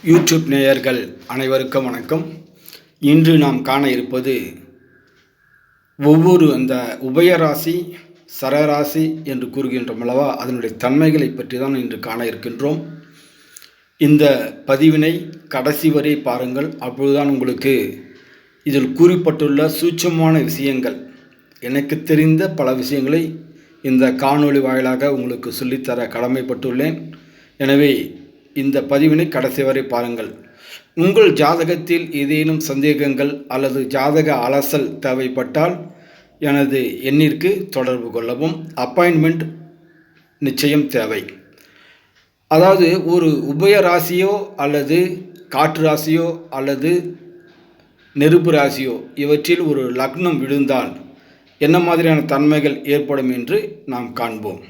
YouTube நேயர்கள் அனைவருக்கும் வணக்கம். இன்று நாம் காண இருப்பது ஒவ்வொரு அந்த உபயராசி சரராசி என்று கூறுகின்றோம் அல்லவா, அதனுடைய தன்மைகளை பற்றி தான் இன்று காண இருக்கின்றோம். இந்த பதிவினை கடைசி வரை பாருங்கள். அப்பொழுதுதான் உங்களுக்கு இதில் கூறப்பட்டுள்ள சூட்சமான விஷயங்கள், எனக்கு தெரிந்த பல விஷயங்களை இந்த காணொளி வாயிலாக உங்களுக்கு சொல்லித்தர கடமைப்பட்டுள்ளேன். எனவே இந்த பதிவினை கடைசி வரை பாருங்கள். உங்கள் ஜாதகத்தில் ஏதேனும் சந்தேகங்கள் அல்லது ஜாதக அலசல் தேவைப்பட்டால் எனது எண்ணிற்கு தொடர்பு கொள்ளவும். அப்பாயின்மெண்ட் நிச்சயம் தேவை. அதாவது ஒரு உபய ராசியோ அல்லது காற்று ராசியோ அல்லது நெருப்பு ராசியோ இவற்றில் ஒரு லக்னம் விழுந்தால் என்ன மாதிரியான தன்மைகள் ஏற்படும் என்று நாம் காண்போம்.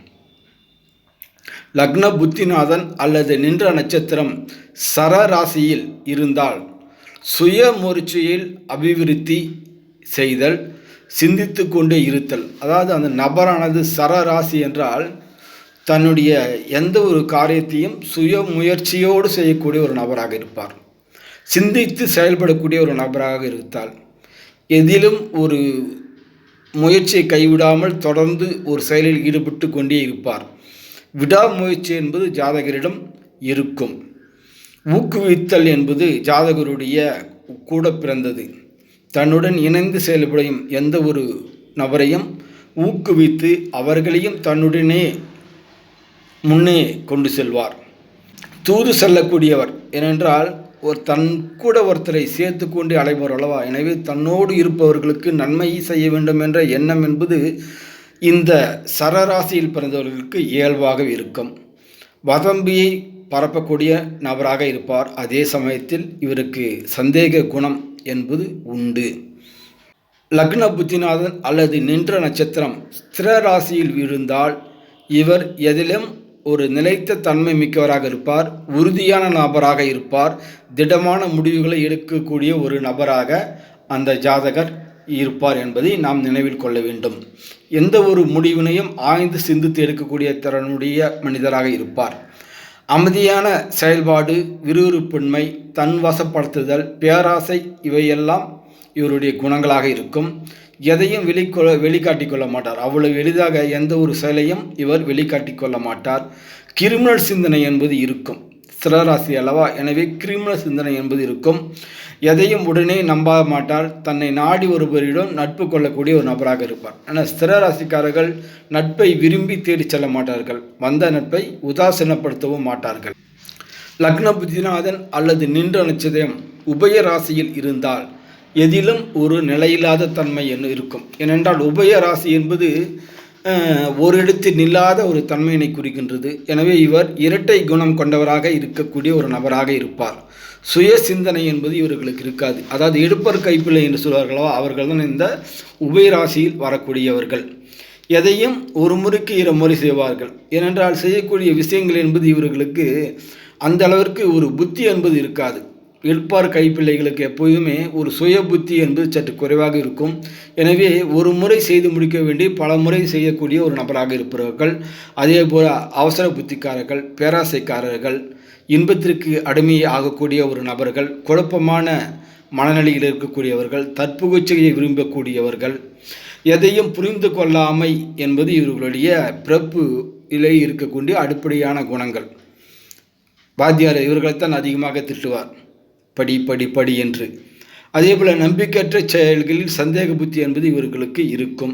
லக்ன புத்திநாதன் அல்லது நின்ற நட்சத்திரம் சரராசியில் இருந்தால் சுய முயற்சியில் அபிவிருத்தி செய்தல், சிந்தித்து கொண்டே இருத்தல். அதாவது அந்த நபரானது சரராசி என்றால் தன்னுடைய எந்த ஒரு காரியத்தையும் சுய முயற்சியோடு செய்யக்கூடிய ஒரு நபராக இருப்பார். சிந்தித்து செயல்படக்கூடிய ஒரு நபராக இருந்தால் எதிலும் ஒரு முயற்சியை கைவிடாமல் தொடர்ந்து ஒரு செயலில் ஈடுபட்டு கொண்டே இருப்பார். விடாமுயற்சி என்பது ஜாதகரிடம் இருக்கும். ஊக்குவித்தல் என்பது ஜாதகருடைய கூட பிறந்தது. தன்னுடன் இணைந்து செயல்படும் எந்த ஒரு நபரையும் ஊக்குவித்து அவர்களையும் தன்னுடனே முன்னே கொண்டு செல்வார். தூது செல்லக்கூடியவர். ஏனென்றால் தன் கூட ஒருத்தரை சேர்த்து கொண்டு அலைவர் அல்லவா. எனவே தன்னோடு இருப்பவர்களுக்கு நன்மை செய்ய வேண்டும் என்ற எண்ணம் என்பது இந்த சரராசியில் பிறந்தவர்களுக்கு இயல்பாக இருக்கும். வதம்பியை பரப்பக்கூடிய நபராக இருப்பார். அதே சமயத்தில் இவருக்கு சந்தேக குணம் என்பது உண்டு. லக்ன புத்திநாதன் அல்லது நின்ற நட்சத்திரம் ஸ்திர ராசியில் விழுந்தால் இவர் எதிலும் ஒரு நிலைத்த தன்மை மிக்கவராக இருப்பார். உறுதியான நபராக இருப்பார். திடமான முடிவுகளை எடுக்கக்கூடிய ஒரு நபராக அந்த ஜாதகர் இருப்பார் என்பதை நாம் நினைவில் கொள்ள வேண்டும். எந்த ஒரு முடிவினையும் ஆய்ந்து சிந்தித்து எடுக்கக்கூடிய திறனுடைய மனிதராக இருப்பார். அமைதியான செயல்பாடு, விறுவிறுப்பின்மை, தன்வசப்படுத்துதல், பேராசை இவையெல்லாம் இவருடைய குணங்களாக இருக்கும். எதையும் வெளிக்காட்டிக் கொள்ள மாட்டார். அவ்வளவு எளிதாக எந்த ஒரு செயலையும் இவர் வெளிக்காட்டிக் கொள்ள மாட்டார். கிரிமினல் சிந்தனை என்பது இருக்கும். ஸ்திரராசி அல்லவா, எனவே கிரிமினல் சிந்தனை என்பது இருக்கும். எதையும் உடனே நம்ப மாட்டார். தன்னை நாடி ஒருவரிடம் நட்பு கொள்ளக்கூடிய ஒரு நபராக இருப்பார். ஆனால் ஸ்திரராசிக்காரர்கள் நட்பை விரும்பி தேடி செல்ல மாட்டார்கள். வந்த நட்பை உதாசீனப்படுத்தவும் மாட்டார்கள். லக்ன புத்திநாதன் அல்லது நின்ற நட்சத்திரம் உபய ராசியில் இருந்தால் எதிலும் ஒரு நிலையில்லாத தன்மை என்ன இருக்கும். ஏனென்றால் உபய ராசி என்பது ஒரு இடத்தில் நில்லாத ஒரு தன்மையினை குறிக்கின்றது. எனவே இவர் இரட்டை குணம் கொண்டவராக இருக்கக்கூடிய ஒரு நபராக இருப்பார். சுய சிந்தனை என்பது இவர்களுக்கு இருக்காது. அதாவது எடுப்பர் கைப்பிள்ளை என்று சொல்வார்களோ அவர்கள் தான் இந்த உபயராசியில் வரக்கூடியவர்கள். எதையும் ஒரு முறைக்கு 2 முறை செய்வார்கள். ஏனென்றால் செய்யக்கூடிய விஷயங்கள் என்பது இவர்களுக்கு அந்த அளவிற்கு ஒரு புத்தி என்பது இருக்காது. எடுப்பார் கைப்பிள்ளைகளுக்கு எப்போதுமே ஒரு சுய புத்தி என்பது சற்று குறைவாக இருக்கும். எனவே ஒரு முறை செய்து முடிக்க வேண்டி பல முறை செய்யக்கூடிய ஒரு நபராக இருப்பவர்கள். அதே போல் அவசர புத்திக்காரர்கள், பேராசைக்காரர்கள், இன்பத்திற்கு அடிமை ஆகக்கூடிய ஒரு நபர்கள், குழப்பமான மனநிலையில் இருக்கக்கூடியவர்கள், தற்புகழ்ச்சியை விரும்பக்கூடியவர்கள், எதையும் புரிந்து கொள்ளாமை என்பது இவர்களுடைய பிறப்பு இலே இருக்கக்கூடிய அடிப்படையான குணங்கள். வாத்தியார் இவர்களைத்தான் அதிகமாக திட்டுவார், படி படி படி என்று. அதே போல் நம்பிக்கையற்ற செயல்களில் சந்தேக புத்தி என்பது இவர்களுக்கு இருக்கும்.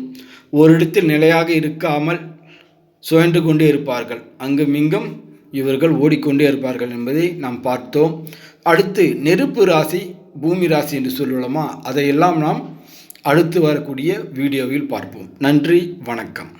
ஒரு இடத்தில் நிலையாக இருக்காமல் சுழன்று கொண்டே இருப்பார்கள். அங்குமிங்கும் இவர்கள் ஓடிக்கொண்டே இருப்பார்கள் என்பதை நாம் பார்த்தோம். அடுத்து நெருப்பு ராசி, பூமி ராசி என்று சொல்லலாமா, அதையெல்லாம் நாம் அடுத்து வரக்கூடிய வீடியோவில் பார்ப்போம். நன்றி, வணக்கம்.